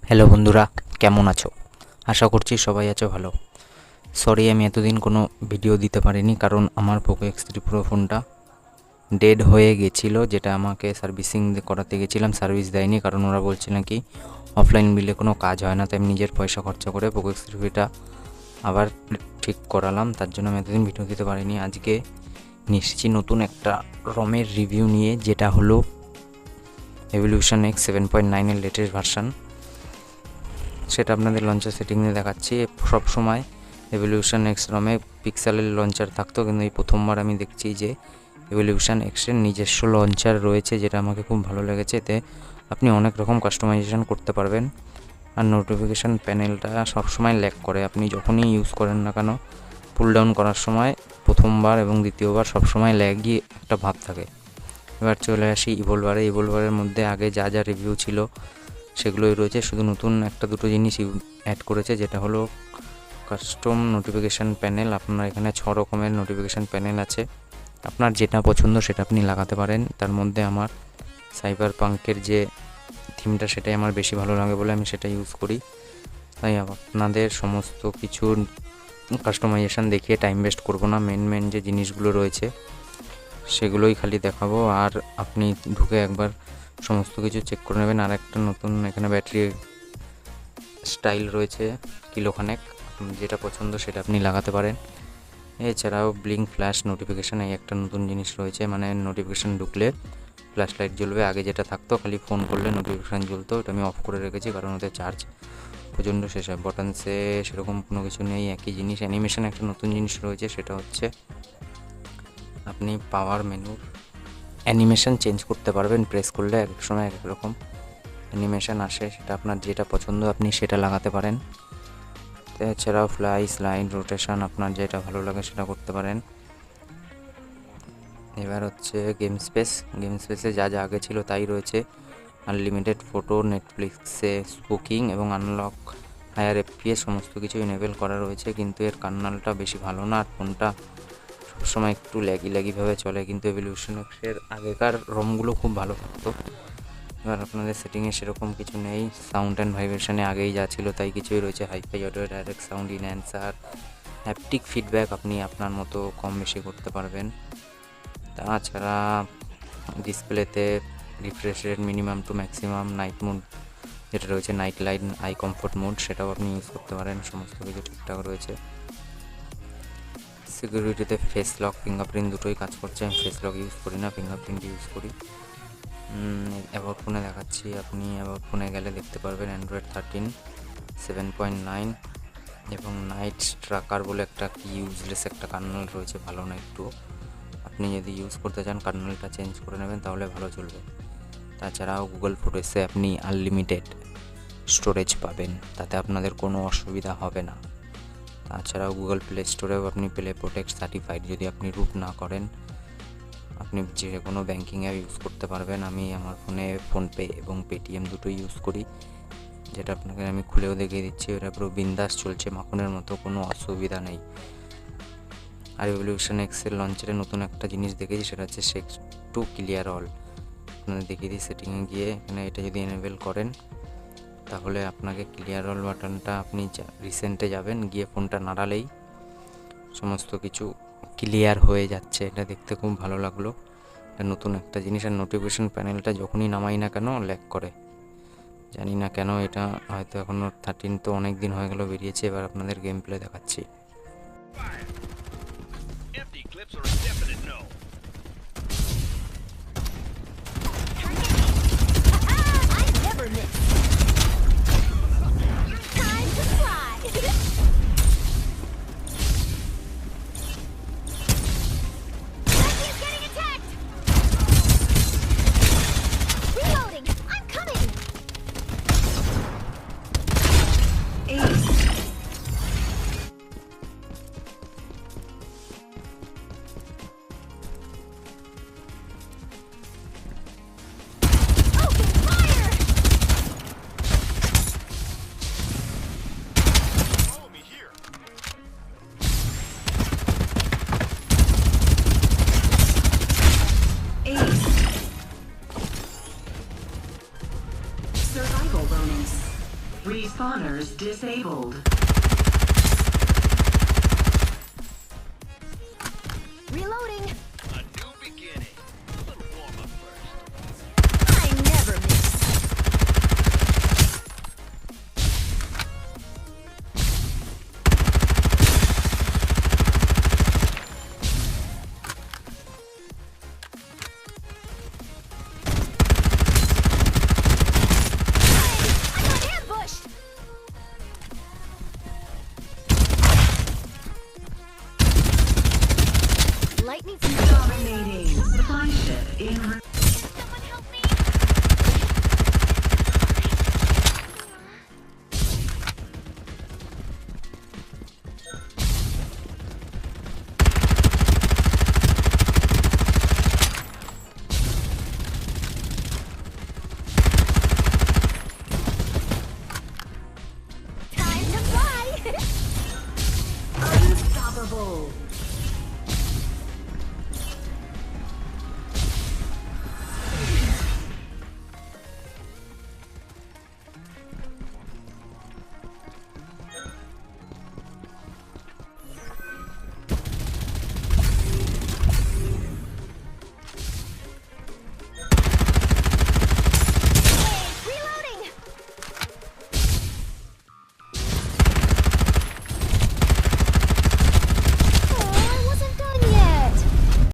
Hello বন্ধুরা, কেমন আছো? আশা করছি সবাই আছো ভালো। সরি আমি এতদিন কোনো ভিডিও দিতে পারিনি, কারণ আমার পোকো X3 Pro ফোনটা ডেড হয়ে গেছিলো, যেটা আমাকে সার্ভিসিং করাতে গেছিলাম, সার্ভিস দেয়নি, কারণ ওরা বলছে নাকি অফলাইন বিলে কোনো কাজ হয় না। তাই আমি নিজের পয়সা খরচা করে পোকো X3 Proটা আবার ঠিক করালাম, তার জন্য আমি এতদিন ভিডিও দিতে পারিনি। আজকে নিয়ে এসেছি নতুন একটা রমের রিভিউ নিয়ে, যেটা হলো এভলিউশন X 7.9 লেটেস্ট ভার্সান। সেটা আপনাদের লঞ্চার সেটিংয়ে দেখাচ্ছি। সব সময় এভলিউশন এক্স রমে পিক্সেলের লঞ্চার থাকতো, কিন্তু এই প্রথমবার আমি দেখছি যে এভলিউশন এক্সের নিজস্ব লঞ্চার রয়েছে, যেটা আমাকে খুব ভালো লেগেছে। এতে আপনি অনেক রকম কাস্টমাইজেশন করতে পারবেন। আর নোটিফিকেশান প্যানেলটা সবসময় ল্যাগ করে, আপনি যখনই ইউজ করেন না কেন পুল ডাউন করার সময় প্রথমবার এবং দ্বিতীয়বার সবসময় ল্যাগই একটা ভাব থাকে। এবার চলে আসি ইভলভারের মধ্যে আগে যা যা রিভিউ ছিল সেগুলোই রয়েছে, শুধু নতুন একটা দুটো জিনিস অ্যাড করেছে, যেটা হলো কাস্টম নোটিফিকেশান প্যানেল। আপনার এখানে 6 রকমের নোটিফিকেশান প্যানেল আছে, আপনার যেটা পছন্দ সেটা আপনি লাগাতে পারেন। তার মধ্যে আমার সাইবার পাঙ্কের যে থিমটা সেটাই আমার বেশি ভালো লাগে বলে আমি সেটা ইউজ করি। তাই আপনাদের সমস্ত কিছু কাস্টমাইজেশান দেখিয়ে টাইম ওয়েস্ট করব না, মেন যে জিনিসগুলো রয়েছে সেগুলোই খালি দেখাবো, আর আপনি ঢুকে একবার সমস্ত কিছু চেক করে নেবেন। আর একটা নতুন এখানে ব্যাটারি স্টাইল রয়েছে কিলোখানেক, যেটা পছন্দ সেটা আপনি লাগাতে পারেন। এছাড়াও ব্লিঙ্ক ফ্ল্যাশ নোটিফিকেশান, এই একটা নতুন জিনিস রয়েছে, মানে নোটিফিকেশান ঢুকলে ফ্ল্যাশ লাইট জ্বলবে। আগে যেটা থাকতো খালি ফোন করলে নোটিফিকেশান জ্বলতো, এটা আমি অফ করে রেখেছি কারণ ওতে চার্জ প্রচণ্ড শেষ হয়। বাটনসে সেরকম কোনো কিছু নেই, একই জিনিস। অ্যানিমেশন একটা নতুন জিনিস রয়েছে, সেটা হচ্ছে আপনি পাওয়ার মেনুর অ্যানিমেশন চেঞ্জ করতে পারবেন, প্রেস করলে এক সময় এক রকম অ্যানিমেশন আসে, সেটা আপনার যেটা পছন্দ আপনি সেটা লাগাতে পারেন। এছাড়াও ফ্লাই, স্লাইড, রোটেশন আপনার যেটা ভালো লাগে সেটা করতে পারেন। এবার হচ্ছে গেম স্পেসে যা যা আগে ছিল তাই রয়েছে। আনলিমিটেড ফটো, নেটফ্লিক্সে স্পুকিং এবং আনলক হায়ার FPS সমস্ত কিছু এনেবেল করা রয়েছে, কিন্তু এর কার্নালটা বেশি ভালো না, আর ফোনটা সবসময় একটু ল্যাগিভাবে চলে। কিন্তু এভলিউশন এক্সের আগেকার রমগুলো খুব ভালো থাকতো। এবার আপনাদের সেটিংয়ে সেরকম কিছু নেই, সাউন্ড অ্যান্ড ভাইব্রেশনে আগেই যা ছিল তাই কিছুই রয়েছে। Hi-fi audio, direct sound enhancer, haptic feedback আপনি আপনার মতো কম বেশি করতে পারবেন। তাছাড়া ডিসপ্লেতে refresh rate minimum to maximum, night mode যেটা রয়েছে, night light, eye comfort mode, সেটাও আপনি ইউজ করতে পারেন। সমস্ত কিছু ঠিকঠাক রয়েছে। সিকিউরিটিতে ফেস লক, ফিঙ্গারপ্রিন্ট দুটোই কাজ করছে। আমি ফেস লক ইউজ করি না, ফিঙ্গারপ্রিন্ট ইউজ করি। অ্যাবাউট ফোনে দেখাচ্ছি, আপনি অ্যাবাউট ফোনে গেলে দেখতে পারবেন অ্যান্ড্রয়েড 13 7.9 এবং নাইট ট্র্যাকার বলে একটা কি ইউজলেস একটা কার্নেল রয়েছে, ভালো না একটু। আপনি যদি ইউজ করতে চান কার্নেলটা চেঞ্জ করে নেবেন, তাহলে ভালো চলবে। তাছাড়াও গুগল ফটোসে আপনি আনলিমিটেড স্টোরেজ পাবেন, তাতে আপনাদের কোনো অসুবিধা হবে না। তাছাড়াও গুগল প্লে স্টোরেও আপনি প্লে প্রোটেক্ট সার্টিফাইড, যদি আপনি রুট না করেন আপনি যে কোনো ব্যাঙ্কিং অ্যাপ ইউজ করতে পারবেন। আমি আমার ফোনে ফোনপে এবং পেটিএম দুটোই ইউজ করি, যেটা আপনাকে আমি খুলেও দেখিয়ে দিচ্ছি। ওটা পুরো বিন্দাস চলছে, মাখনের মতো, কোনো অসুবিধা নেই। আর এভলিউশন এক্সের লঞ্চারে নতুন একটা জিনিস দেখেছি, সেটা হচ্ছে সেক্স টু ক্লিয়ার অল। আপনাদের দেখিয়ে দিই, সেটিংয়ে গিয়ে এখানে এটা যদি এনেবেল করেন তাহলে আপনাকে ক্লিয়ার অল বাটনটা, আপনি রিসেন্টে যাবেন, গিয়ে ফোনটা নাড়ালেই সমস্ত কিছু ক্লিয়ার হয়ে যাচ্ছে। এটা দেখতে খুব ভালো লাগলো, এটা নতুন একটা জিনিস। আর নোটিফিকেশান প্যানেলটা যখনই নামাই না কেন ল্যাগ করে, জানি না কেন। এটা হয়তো এখনও 13 তো অনেক দিন হয়ে গেল বেরিয়েছে। এবার আপনাদের গেম প্লে দেখাচ্ছি। Respawners disabled. Reloading. A new beginning. A little warm up first. I never miss. I got ambushed. Lightning. Dominating. Supply ship in. Someone help me. Time to fly. Unstoppable.